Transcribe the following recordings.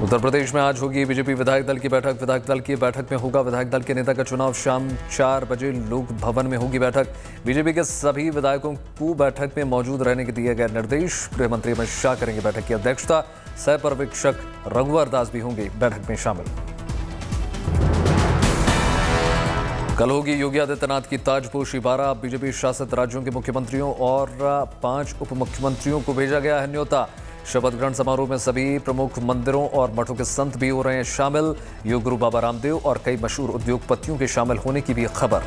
उत्तर प्रदेश में आज होगी बीजेपी विधायक दल की बैठक। विधायक दल की बैठक में होगा विधायक दल के नेता का चुनाव। शाम 4 बजे लोक भवन में होगी बैठक। बीजेपी के सभी विधायकों को बैठक में मौजूद रहने के दिए गए निर्देश। गृह मंत्री अमित शाह करेंगे बैठक की अध्यक्षता। सह पर्यवेक्षक रघुवर दास भी होंगे बैठक में शामिल। कल होगी योगी आदित्यनाथ की ताजपोशी। 12 बीजेपी शासित राज्यों के मुख्यमंत्रियों और 5 उप मुख्यमंत्रियों को भेजा गया है न्योता। शपथ ग्रहण समारोह में सभी प्रमुख मंदिरों और मठों के संत भी हो रहे हैं शामिल। योग गुरु बाबा रामदेव और कई मशहूर उद्योगपतियों के शामिल होने की भी खबर।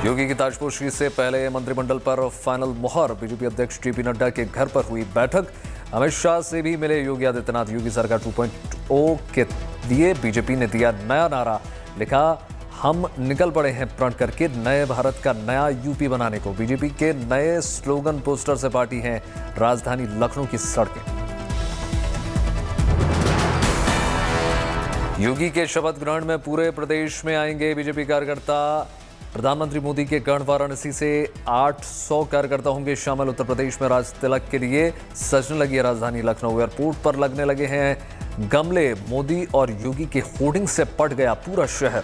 योगी की ताजपोशी से पहले मंत्रिमंडल पर फाइनल मुहर। बीजेपी अध्यक्ष जेपी नड्डा के घर पर हुई बैठक। अमित शाह से भी मिले योगी आदित्यनाथ। योगी सरकार 2.0 के लिए बीजेपी ने दिया नया नारा। लिखा, हम निकल पड़े हैं प्रण करके नए भारत का नया यूपी बनाने को। बीजेपी के नए स्लोगन पोस्टर से पार्टी हैं राजधानी लखनऊ की सड़कें। योगी के शपथ ग्रहण में पूरे प्रदेश में आएंगे बीजेपी कार्यकर्ता। प्रधानमंत्री मोदी के गढ़ वाराणसी से 800 कार्यकर्ता होंगे शामिल। उत्तर प्रदेश में राज तिलक के लिए सजने लगी है राजधानी लखनऊ। एयरपोर्ट पर लगने लगे हैं गमले। मोदी और योगी के होर्डिंग से पट गया पूरा शहर।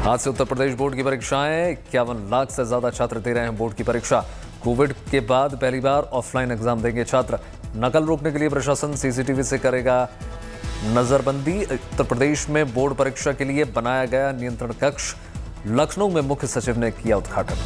आज से उत्तर प्रदेश बोर्ड की परीक्षाएं। 51 लाख से ज्यादा छात्र दे रहे हैं बोर्ड की परीक्षा। कोविड के बाद पहली बार ऑफलाइन एग्जाम देंगे छात्र। नकल रोकने के लिए प्रशासन सीसीटीवी से करेगा नजरबंदी। उत्तर प्रदेश में बोर्ड परीक्षा के लिए बनाया गया नियंत्रण कक्ष। लखनऊ में मुख्य सचिव ने किया उद्घाटन।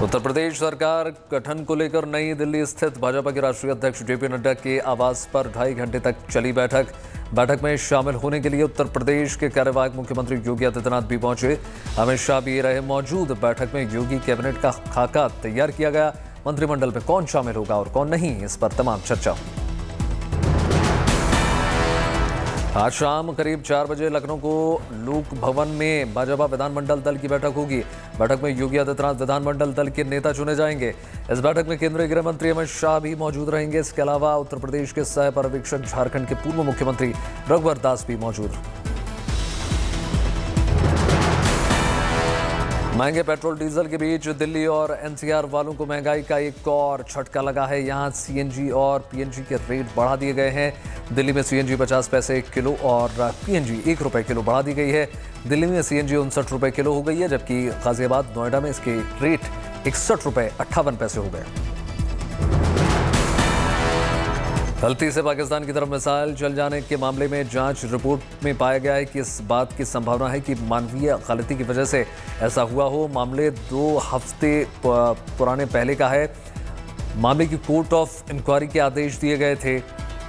उत्तर प्रदेश सरकार गठन को लेकर नई दिल्ली स्थित भाजपा के राष्ट्रीय अध्यक्ष जेपी नड्डा के आवास पर 2.5 घंटे तक चली बैठक। बैठक में शामिल होने के लिए उत्तर प्रदेश के कार्यवाहक मुख्यमंत्री योगी आदित्यनाथ भी पहुंचे। अमित शाह भी रहे मौजूद। बैठक में योगी कैबिनेट का खाका तैयार किया गया। मंत्रिमंडल में कौन शामिल होगा और कौन नहीं, इस पर तमाम चर्चा। आज शाम करीब 4 बजे लखनऊ को लोक भवन में भाजपा विधानमंडल दल की बैठक होगी। बैठक में योगी आदित्यनाथ विधानमंडल दल के नेता चुने जाएंगे। इस बैठक में केंद्रीय गृह मंत्री अमित शाह भी मौजूद रहेंगे। इसके अलावा उत्तर प्रदेश के सह पर्यवेक्षक झारखंड के पूर्व मुख्यमंत्री रघुवर दास भी मौजूद। महंगे पेट्रोल डीजल के बीच दिल्ली और एनसीआर वालों को महंगाई का एक और झटका लगा है। यहां सीएनजी और पीएनजी के रेट बढ़ा दिए गए हैं। दिल्ली में सीएनजी 50 पैसे किलो और पीएनजी 1 रुपये किलो बढ़ा दी गई है। दिल्ली में सीएनजी 59 रुपये किलो हो गई है, जबकि गाजियाबाद नोएडा में इसके रेट 61 रुपये 58 पैसे हो गए। गलती से पाकिस्तान की तरफ मिसाइल चल जाने के मामले में जांच रिपोर्ट में पाया गया है कि इस बात की संभावना है कि मानवीय गलती की वजह से ऐसा हुआ हो। मामले 2 हफ्ते पुराने पहले का है। मामले की कोर्ट ऑफ इंक्वायरी के आदेश दिए गए थे।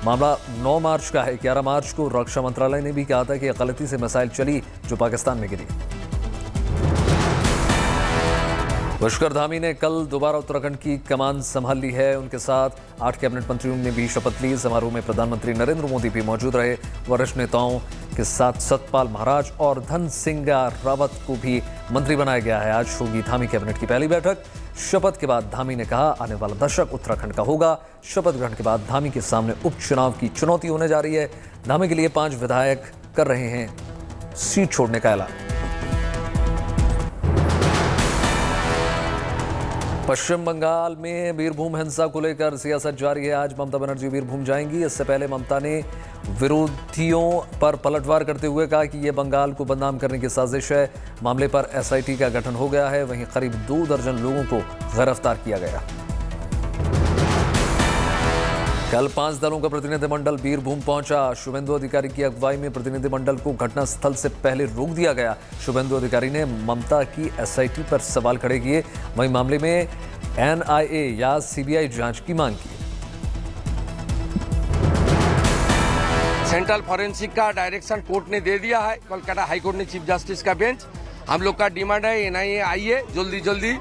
मामला 9 मार्च का है। 11 मार्च को रक्षा मंत्रालय ने भी कहा था कि गलती से मिसाइल चली जो पाकिस्तान में गिरी। पुष्कर धामी ने कल दोबारा उत्तराखंड की कमान संभाल ली है। उनके साथ 8 कैबिनेट मंत्रियों ने भी शपथ ली। समारोह में प्रधानमंत्री नरेंद्र मोदी भी मौजूद रहे। वरिष्ठ नेताओं के साथ सतपाल महाराज और धन सिंह रावत को भी मंत्री बनाया गया है। आज होगी धामी कैबिनेट की पहली बैठक। शपथ के बाद धामी ने कहा, आने वाला दशक उत्तराखंड का होगा। शपथ ग्रहण के बाद धामी के सामने उपचुनाव की चुनौती होने जा रही है। धामी के लिए 5 विधायक कर रहे हैं सीट छोड़ने का ऐलान। पश्चिम बंगाल में बीरभूम हिंसा को लेकर सियासत जारी है। आज ममता बनर्जी बीरभूम जाएंगी। इससे पहले ममता ने विरोधियों पर पलटवार करते हुए कहा कि यह बंगाल को बदनाम करने की साजिश है। मामले पर एसआईटी का गठन हो गया है। वहीं करीब 2 दर्जन लोगों को गिरफ्तार किया गया। कल 5 दलों का प्रतिनिधिमंडल बीरभूम पहुंचा। शुभेंदु अधिकारी की अगुवाई में प्रतिनिधिमंडल को घटनास्थल से पहले रोक दिया गया। शुभेंदु अधिकारी ने ममता की एसआईटी पर सवाल खड़े किए। वहीं मामले में एनआईए या सीबीआई जांच की मांग की। सेंट्रल फॉरेंसिक का डायरेक्शन कोर्ट ने दे दिया है। कोलकाता हाई कोर्ट ने चीफ जस्टिस का बेंच। हम लोग का डिमांड है एनआईए आइए जल्दी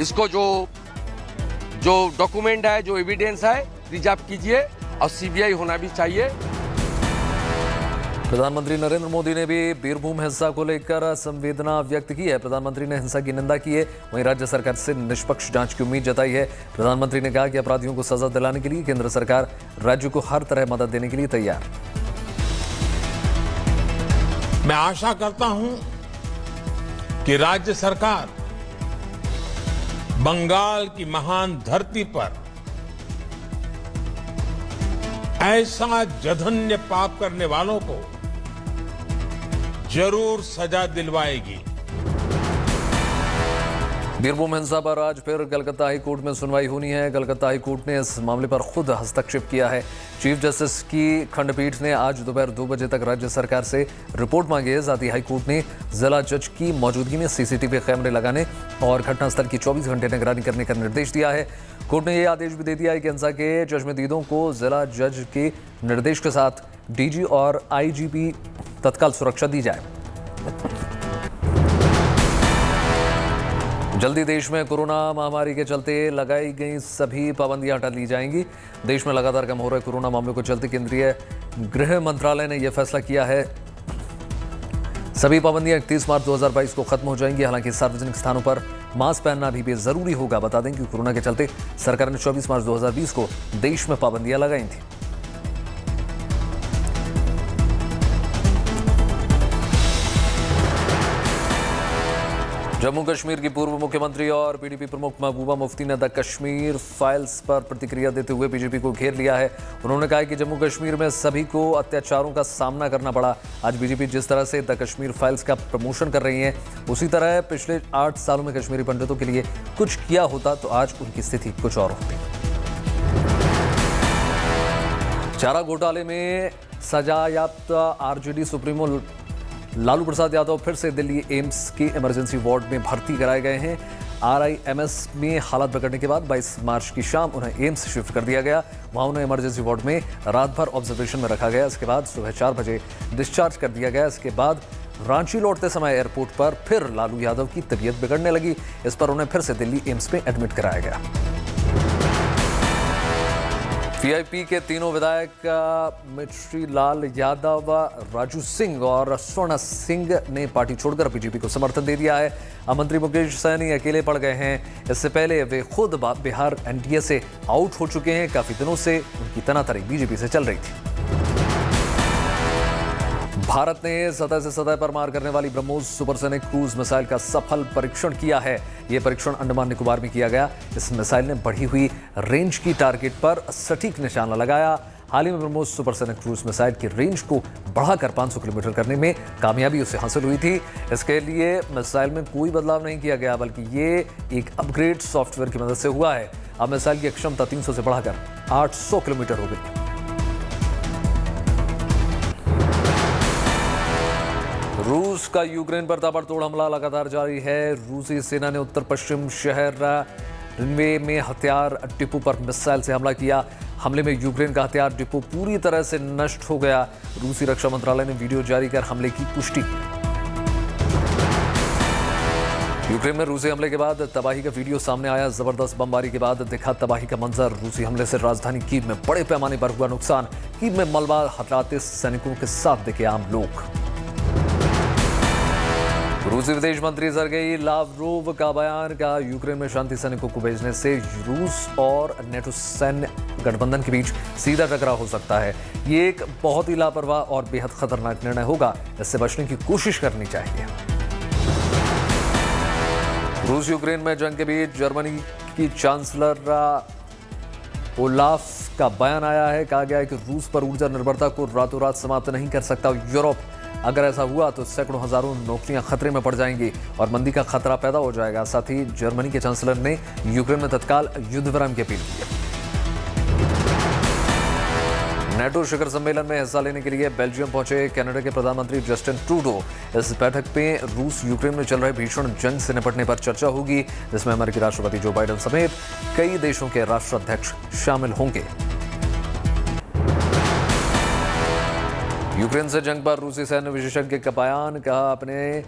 इसको जो डॉक्यूमेंट है, जो एविडेंस है, रिजर्व कीजिए और सीबीआई होना भी चाहिए। प्रधानमंत्री नरेंद्र मोदी ने भी बीरभूम हिंसा को लेकर संवेदना व्यक्त की है। प्रधानमंत्री ने हिंसा की निंदा की है। वहीं राज्य सरकार से निष्पक्ष जांच की उम्मीद जताई है। प्रधानमंत्री ने कहा कि अपराधियों को सजा दिलाने के लिए केंद्र सरकार राज्य को हर तरह मदद देने के लिए तैयार। मैं आशा करता हूं कि राज्य सरकार बंगाल की महान धरती पर ऐसा जघन्य पाप करने वालों को जरूर सजा दिलवाएगी। बीरभूम हिंसा पर आज फिर कलकत्ता हाई कोर्ट में सुनवाई होनी है। कलकत्ता हाई कोर्ट ने इस मामले पर खुद हस्तक्षेप किया है। चीफ जस्टिस की खंडपीठ ने आज दोपहर 2 बजे तक राज्य सरकार से रिपोर्ट मांगी है। साथ ही हाई कोर्ट ने जिला जज की मौजूदगी में सीसीटीवी कैमरे लगाने और घटनास्थल की 24 घंटे निगरानी करने का निर्देश दिया है। कोर्ट ने यह आदेश भी दे दिया है कि हिंसा के चश्मदीदों को जिला जज के निर्देश के साथ डीजी और आईजीपी तत्काल सुरक्षा दी जाए। जल्दी देश में कोरोना महामारी के चलते लगाई गई सभी पाबंदियां हटा ली जाएंगी। देश में लगातार कम हो रहे कोरोना मामलों को चलते केंद्रीय गृह मंत्रालय ने यह फैसला किया है। सभी पाबंदियां 31 मार्च 2022 को खत्म हो जाएंगी। हालांकि सार्वजनिक स्थानों पर मास्क पहनना अभी भी जरूरी होगा। बता दें कि कोरोना के चलते सरकार ने 24 मार्च 2020 को देश में पाबंदियां लगाई थी। जम्मू कश्मीर की पूर्व मुख्यमंत्री और पीडीपी प्रमुख महबूबा मुफ्ती ने द कश्मीर फाइल्स पर प्रतिक्रिया देते हुए बीजेपी को घेर लिया है। उन्होंने कहा कि जम्मू कश्मीर में सभी को अत्याचारों का सामना करना पड़ा। आज बीजेपी जिस तरह से द कश्मीर फाइल्स का प्रमोशन कर रही है, उसी तरह पिछले 8 सालों में कश्मीरी पंडितों के लिए कुछ किया होता तो आज उनकी स्थिति कुछ और होती। चारा घोटाले में सजायाफ्ता आरजेडी सुप्रीमो लालू प्रसाद यादव फिर से दिल्ली एम्स के इमरजेंसी वार्ड में भर्ती कराए गए हैं। आरआईएमएस में हालत बिगड़ने के बाद 22 मार्च की शाम उन्हें एम्स शिफ्ट कर दिया गया। वहां उन्हें इमरजेंसी वार्ड में रात भर ऑब्जर्वेशन में रखा गया। इसके बाद सुबह 4 बजे डिस्चार्ज कर दिया गया। इसके बाद रांची लौटते समय एयरपोर्ट पर फिर लालू यादव की तबीयत बिगड़ने लगी। इस पर उन्हें फिर से दिल्ली एम्स में एडमिट कराया गया। वीआईपी के तीनों विधायक मिश्री लाल यादव, राजू सिंह और स्वर्ण सिंह ने पार्टी छोड़कर बीजेपी को समर्थन दे दिया है। मंत्री मुकेश सहनी अकेले पड़ गए हैं। इससे पहले वे खुद बिहार एनडीए से आउट हो चुके हैं। काफी दिनों से उनकी तनातनी बीजेपी से चल रही थी। भारत ने सतह से सतह पर मार करने वाली ब्रह्मोस सुपरसोनिक क्रूज मिसाइल का सफल परीक्षण किया है। यह परीक्षण अंडमान निकोबार में किया गया। इस मिसाइल ने बढ़ी हुई रेंज की टारगेट पर सटीक निशाना लगाया। हाल ही में ब्रह्मोस सुपरसोनिक क्रूज मिसाइल की रेंज को बढ़ाकर 500 किलोमीटर करने में कामयाबी उसे हासिल हुई थी। इसके लिए मिसाइल में कोई बदलाव नहीं किया गया, बल्कि ये एक अपग्रेड सॉफ्टवेयर की मदद से हुआ है। अब मिसाइल की क्षमता 300 से बढ़ाकर 800 किलोमीटर हो गई। रूस का यूक्रेन पर ताबड़तोड़ हमला लगातार जारी है। रूसी सेना ने उत्तर पश्चिम शहर रिन्वे में हथियार डिपो पर मिसाइल से हमला किया। हमले में यूक्रेन का हथियार डिपो पूरी तरह से नष्ट हो गया। रूसी रक्षा मंत्रालय ने वीडियो जारी कर हमले की पुष्टि की। यूक्रेन में रूसी हमले के बाद तबाही का वीडियो सामने आया। जबरदस्त बमबारी के बाद दिखा तबाही का मंजर। रूसी हमले से राजधानी कीव में बड़े पैमाने पर हुआ नुकसान। कीव में मलबा हटाते सैनिकों के साथ दिखे आम लोग। रूसी विदेश मंत्री सर्गेई लावरोव का बयान, कहा यूक्रेन में शांति सैनिकों को भेजने से रूस और नेटो सैन्य गठबंधन के बीच सीधा टकराव हो सकता है। ये एक बहुत ही लापरवाह और बेहद खतरनाक निर्णय होगा। इससे बचने की कोशिश करनी चाहिए। रूस यूक्रेन में जंग के बीच जर्मनी की चांसलर ओलाफ का बयान आया है। कहा गया है कि रूस पर ऊर्जा निर्भरता को रातों रात समाप्त नहीं कर सकता यूरोप। अगर ऐसा हुआ तो सैकड़ों हजारों नौकरियां खतरे में पड़ जाएंगी और मंदी का खतरा पैदा हो जाएगा। साथ ही जर्मनी के चांसलर ने यूक्रेन में तत्काल युद्ध विराम की अपील की है। नेटो शिखर सम्मेलन में हिस्सा लेने के लिए बेल्जियम पहुंचे कनाडा के प्रधानमंत्री जस्टिन ट्रूडो। इस बैठक में रूस यूक्रेन में चल रहे भीषण जंग से निपटने पर चर्चा होगी, जिसमें अमेरिकी राष्ट्रपति जो बाइडेन समेत कई देशों के राष्ट्राध्यक्ष शामिल होंगे। यूक्रेन से जंग पर रूसी सैन्य विशेषज्ञ का बयान, कहा अपने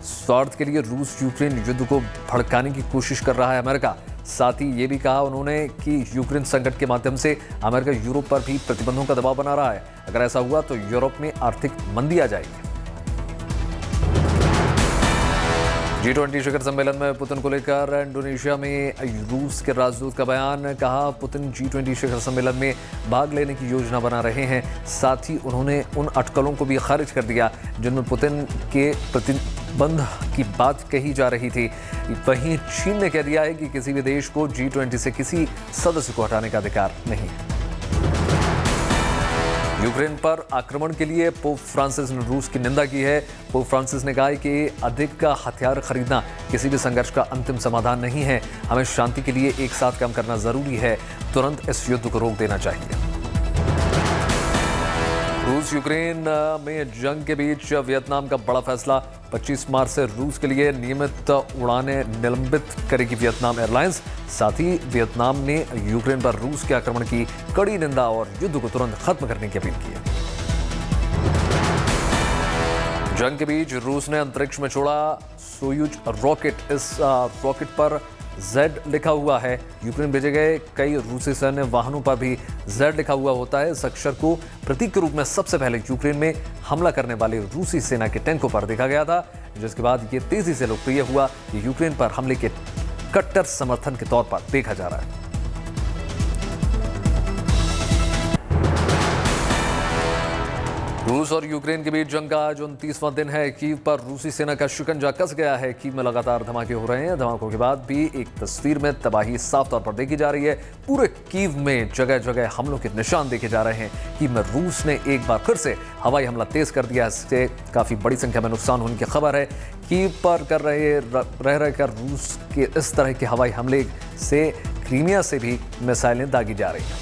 स्वार्थ के लिए रूस यूक्रेन युद्ध को भड़काने की कोशिश कर रहा है अमेरिका। साथ ही ये भी कहा उन्होंने कि यूक्रेन संकट के माध्यम से अमेरिका यूरोप पर भी प्रतिबंधों का दबाव बना रहा है। अगर ऐसा हुआ तो यूरोप में आर्थिक मंदी आ जाएगी। G20 शिखर सम्मेलन में पुतिन को लेकर इंडोनेशिया में रूस के राजदूत का बयान, कहा पुतिन G20 शिखर सम्मेलन में भाग लेने की योजना बना रहे हैं। साथ ही उन्होंने उन अटकलों को भी खारिज कर दिया जिनमें पुतिन के बंद की बात कही जा रही थी, वहीं चीन ने कह दिया है कि किसी भी देश को G20 से किसी सदस्य को हटाने का अधिकार नहीं है। यूक्रेन पर आक्रमण के लिए पोप फ्रांसिस ने रूस की निंदा की है। पोप फ्रांसिस ने कहा है कि अधिक का हथियार खरीदना किसी भी संघर्ष का अंतिम समाधान नहीं है। हमें शांति के लिए एक साथ काम करना जरूरी है। तुरंत इस युद्ध को रोक देना चाहिए। रूस यूक्रेन में जंग के बीच वियतनाम का बड़ा फैसला। 25 मार्च से रूस के लिए नियमित उड़ानें निलंबित करेगी वियतनाम एयरलाइंस। साथ ही वियतनाम ने यूक्रेन पर रूस के आक्रमण की कड़ी निंदा और युद्ध को तुरंत खत्म करने की अपील की है। जंग के बीच रूस ने अंतरिक्ष में छोड़ा सोयूज रॉकेट। इस रॉकेट पर Z लिखा हुआ है। यूक्रेन भेजे गए कई रूसी सैन्य वाहनों पर भी Z लिखा हुआ होता है। इस अक्षर को प्रतीक के रूप में सबसे पहले यूक्रेन में हमला करने वाले रूसी सेना के टैंकों पर देखा गया था, जिसके बाद ये तेजी से लोकप्रिय हुआ। ये यूक्रेन पर हमले के कट्टर समर्थन के तौर पर देखा जा रहा है। रूस और यूक्रेन के बीच जंग का आज 29वां दिन है। कीव पर रूसी सेना का शिकंजा कस गया है। कीव में लगातार धमाके हो रहे हैं। धमाकों के बाद भी एक तस्वीर में तबाही साफ तौर पर देखी जा रही है। पूरे कीव में जगह जगह हमलों के निशान देखे जा रहे हैं। कीव में रूस ने एक बार फिर से हवाई हमला तेज कर दिया। इससे काफी बड़ी संख्या में नुकसान होने की खबर है। कीव पर रहकर रूस के इस तरह के हवाई हमले से क्रीमिया से भी मिसाइलें दागी जा रही हैं।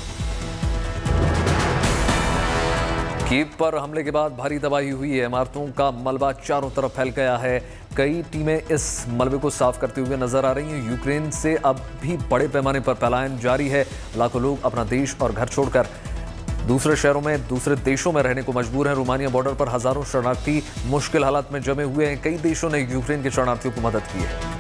कीव पर हमले के बाद भारी तबाही हुई है। इमारतों का मलबा चारों तरफ फैल गया है। कई टीमें इस मलबे को साफ करते हुए नजर आ रही हैं। यूक्रेन से अब भी बड़े पैमाने पर पलायन जारी है। लाखों लोग अपना देश और घर छोड़कर दूसरे शहरों में, दूसरे देशों में रहने को मजबूर हैं। रोमानिया बॉर्डर पर हजारों शरणार्थी मुश्किल हालात में जमे हुए हैं। कई देशों ने यूक्रेन के शरणार्थियों को मदद की है।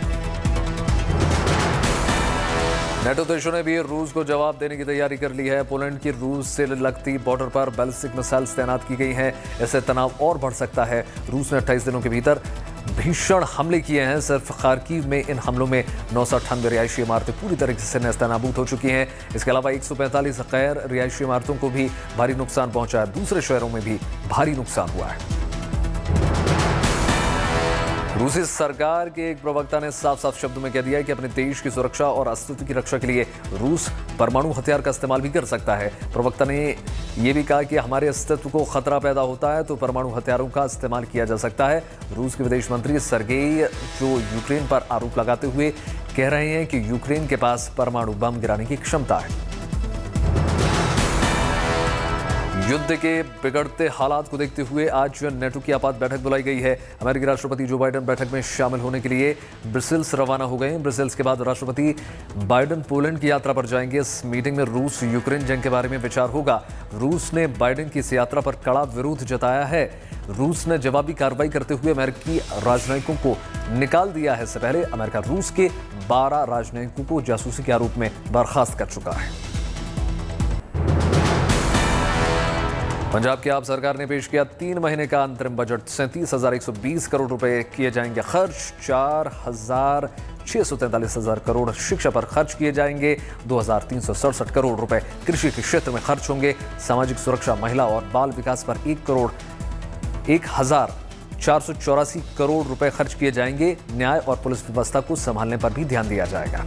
नेटो देशों ने भी रूस को जवाब देने की तैयारी कर ली है। पोलैंड की रूस से लगती बॉर्डर पर बैलिस्टिक मिसाइल्स तैनात की गई हैं। इससे तनाव और बढ़ सकता है। रूस ने 28 दिनों के भीतर भीषण हमले किए हैं। सिर्फ खार्किव में इन हमलों में 998 रिहायशी इमारतें पूरी तरीके से नेस्तनाबूद हो चुकी हैं। इसके अलावा 145 गैर रिहायशी इमारतों को भी भारी नुकसान पहुंचा है। दूसरे शहरों में भी भारी नुकसान हुआ है। रूसी सरकार के एक प्रवक्ता ने साफ साफ शब्दों में कह दिया है कि अपने देश की सुरक्षा और अस्तित्व की रक्षा के लिए रूस परमाणु हथियार का इस्तेमाल भी कर सकता है। प्रवक्ता ने यह भी कहा कि हमारे अस्तित्व को खतरा पैदा होता है तो परमाणु हथियारों का इस्तेमाल किया जा सकता है। रूस के विदेश मंत्री सर्गेई जो यूक्रेन पर आरोप लगाते हुए कह रहे हैं कि यूक्रेन के पास परमाणु बम गिराने की क्षमता है। युद्ध के बिगड़ते हालात को देखते हुए आज नेटो की आपात बैठक बुलाई गई है। अमेरिकी राष्ट्रपति जो बाइडेन बैठक में शामिल होने के लिए ब्रसेल्स रवाना हो गए हैं। ब्रसेल्स के बाद राष्ट्रपति बाइडेन पोलैंड की यात्रा पर जाएंगे। इस मीटिंग में रूस यूक्रेन जंग के बारे में विचार होगा। रूस ने बाइडेन की इस यात्रा पर कड़ा विरोध जताया है। रूस ने जवाबी कार्रवाई करते हुए अमेरिकी राजनयिकों को निकाल दिया है। इससे पहले अमेरिका रूस के 12 राजनयिकों को जासूसी के आरोप में बर्खास्त कर चुका है। पंजाब की आप सरकार ने पेश किया 3 महीने का अंतरिम बजट। 37,120 करोड़ रुपए किए जाएंगे खर्च। 4,643 करोड़ शिक्षा पर खर्च किए जाएंगे। 2,367 करोड़ रुपए कृषि के क्षेत्र में खर्च होंगे। सामाजिक सुरक्षा, महिला और बाल विकास पर 1,484 करोड़ रुपए खर्च किए जाएंगे। न्याय और पुलिस व्यवस्था को संभालने पर भी ध्यान दिया जाएगा।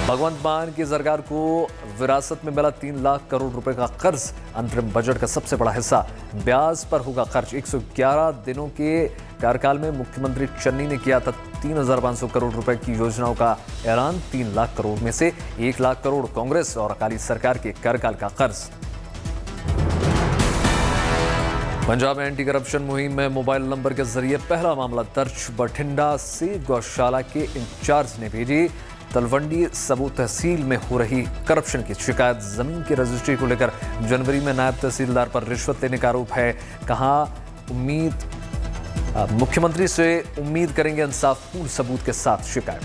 भगवंत मान की सरकार को विरासत में मिला 3 लाख करोड़ रुपए का कर्ज। अंतरिम बजट का सबसे बड़ा हिस्सा ब्याज पर होगा खर्च। 111 दिनों के कार्यकाल में मुख्यमंत्री चन्नी ने किया था 3,500 करोड़ रुपए की योजनाओं का ऐलान। 3 लाख करोड़ में से 1 लाख करोड़ कांग्रेस और अकाली सरकार के कार्यकाल का कर्ज। पंजाब में एंटी करप्शन मुहिम में मोबाइल नंबर के जरिए पहला मामला दर्ज। बठिंडा से गौशाला के इंचार्ज ने भेजी तलवंडी सबू तहसील में हो रही करप्शन की शिकायत। जमीन की रजिस्ट्री को लेकर जनवरी में नायब तहसीलदार पर रिश्वत लेने का आरोप है। कहा मुख्यमंत्री से उम्मीद करेंगे इंसाफपूर्ण सबूत के साथ शिकायत।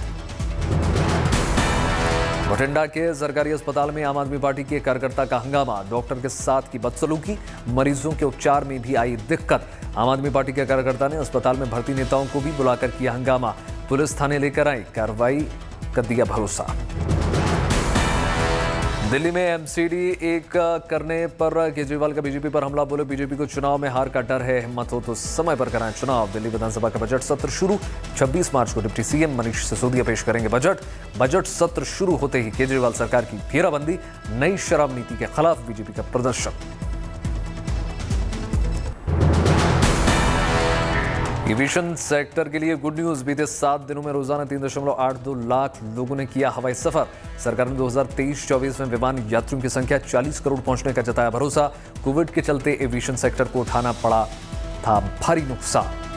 बठिंडा के सरकारी अस्पताल में आम आदमी पार्टी के कार्यकर्ता का हंगामा। डॉक्टर के साथ की बदसलूकी, मरीजों के उपचार में भी आई दिक्कत। आम आदमी पार्टी के कार्यकर्ता ने अस्पताल में भर्ती नेताओं को भी बुलाकर किया हंगामा। पुलिस थाने लेकर आई, कार्रवाई कर दिया भरोसा। दिल्ली में एमसीडी एक करने पर केजरीवाल का बीजेपी पर हमला, बोले बीजेपी को चुनाव में हार का डर है, हिम्मत हो तो समय पर कराएं चुनाव। दिल्ली विधानसभा का बजट सत्र शुरू, 26 मार्च को डिप्टी सीएम मनीष सिसोदिया पेश करेंगे बजट सत्र शुरू होते ही केजरीवाल सरकार की घेराबंदी, नई शराब नीति के खिलाफ बीजेपी का प्रदर्शन। एविएशन सेक्टर के लिए गुड न्यूज, बीते 7 दिनों में रोजाना 3.82 लाख लोगों ने किया हवाई सफर। सरकार ने 2023-24 में विमान यात्रियों की संख्या 40 करोड़ पहुंचने का जताया भरोसा। कोविड के चलते एविएशन सेक्टर को उठाना पड़ा था भारी नुकसान।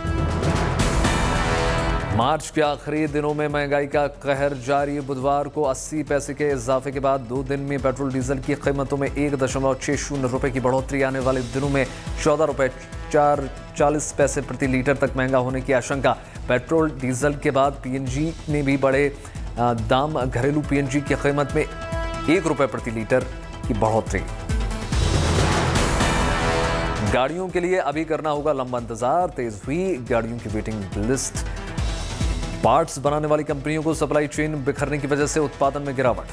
मार्च के आखिरी दिनों में महंगाई का कहर जारी, बुधवार को 80 पैसे के इजाफे के बाद 2 दिन में पेट्रोल डीजल की कीमतों में 1.60 रुपए की बढ़ोतरी, आने वाले दिनों में 14 रुपए 40 पैसे प्रति लीटर तक महंगा होने की आशंका। पेट्रोल डीजल के बाद पीएनजी में भी बढ़े दाम, घरेलू पीएनजी की कीमत में 1 रुपए प्रति लीटर की बढ़ोतरी। गाड़ियों के लिए अभी करना होगा लंबा इंतजार, तेज हुई गाड़ियों की वेटिंग लिस्ट। पार्ट्स बनाने वाली कंपनियों को सप्लाई चेन बिखरने की वजह से उत्पादन में गिरावट।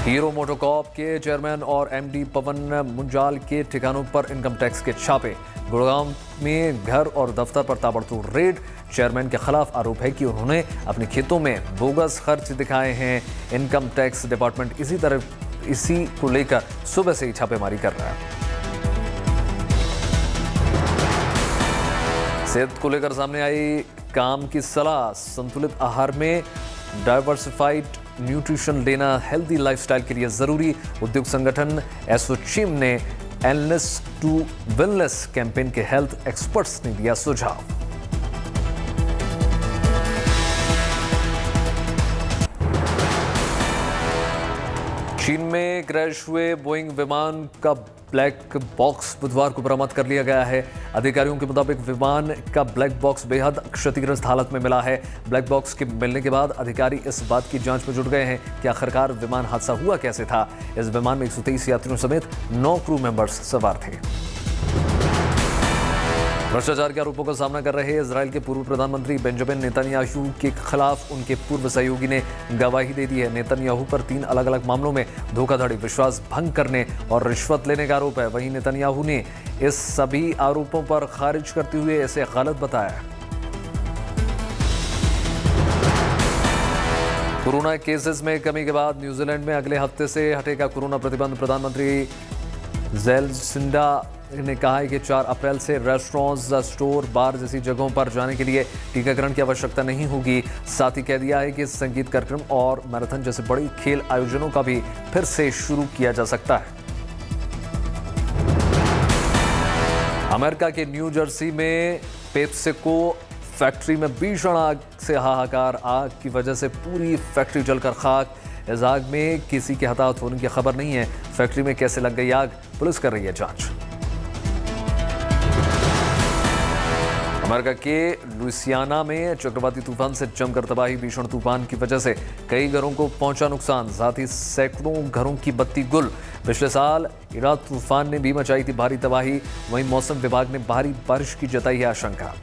हीरो मोटोकॉर्प के चेयरमैन और एमडी पवन मुंजाल के ठिकानों पर इनकम टैक्स के छापे। गुड़गांव में घर और दफ्तर पर ताबड़तोड़ रेड। चेयरमैन के खिलाफ आरोप है कि उन्होंने अपने खेतों में बोगस खर्च दिखाए हैं। इनकम टैक्स डिपार्टमेंट इसी को लेकर सुबह से ही छापेमारी कर रहा है। सेहत को लेकर सामने आई काम की सलाह, संतुलित आहार में डाइवर्सिफाइड न्यूट्रिशन लेना हेल्दी लाइफस्टाइल के लिए जरूरी। उद्योग संगठन एसोचैम ने एलनेस टू वेलनेस कैंपेन के हेल्थ एक्सपर्ट्स ने दिया सुझाव। चीन में क्रैश हुए बोइंग विमान का ब्लैक बॉक्स बुधवार को बरामद कर लिया गया है। अधिकारियों के मुताबिक विमान का ब्लैक बॉक्स बेहद क्षतिग्रस्त हालत में मिला है। ब्लैक बॉक्स के मिलने के बाद अधिकारी इस बात की जांच में जुट गए हैं कि आखिरकार विमान हादसा हुआ कैसे था। इस विमान में 123 यात्रियों समेत 9 क्रू मेंबर्स सवार थे। भ्रष्टाचार के आरोपों का सामना कर रहे इजराइल के पूर्व प्रधानमंत्री बेंजामिन नेतन्याहू के खिलाफ उनके पूर्व सहयोगी ने गवाही दे दी है। नेतन्याहू पर 3 अलग-अलग मामलों में धोखाधड़ी, विश्वास भंग करने और रिश्वत लेने का आरोप है। वहीं नेतन्याहू ने इस सभी आरोपों पर खारिज करते हुए इसे गलत बताया। कोरोना केसेस में कमी के बाद न्यूजीलैंड में अगले हफ्ते से हटेगा कोरोना प्रतिबंध। प्रधानमंत्री जैलसिंडा ने कहा है कि 4 अप्रैल से रेस्टोरेंट्स, स्टोर, बार जैसी जगहों पर जाने के लिए टीकाकरण की आवश्यकता नहीं होगी। साथ ही कह दिया है कि संगीत कार्यक्रम और मैराथन जैसे बड़े खेल आयोजनों का भी फिर से शुरू किया जा सकता है। अमेरिका के न्यू जर्सी में पेप्सिको फैक्ट्री में भीषण आग से हाहाकार। आग की वजह से पूरी फैक्ट्री जलकर खाक। इस आग में किसी के हताहत होने की खबर नहीं है। फैक्ट्री में कैसे लग गई आग, पुलिस कर रही है जांच। अमेरिका के लुइसियाना में चक्रवाती तूफान से जमकर तबाही। भीषण तूफान की वजह से कई घरों को पहुंचा नुकसान, साथ ही सैकड़ों घरों की बत्ती गुल। पिछले साल इरा तूफान ने भी मचाई थी भारी तबाही। वहीं मौसम विभाग ने भारी बारिश की जताई है आशंका।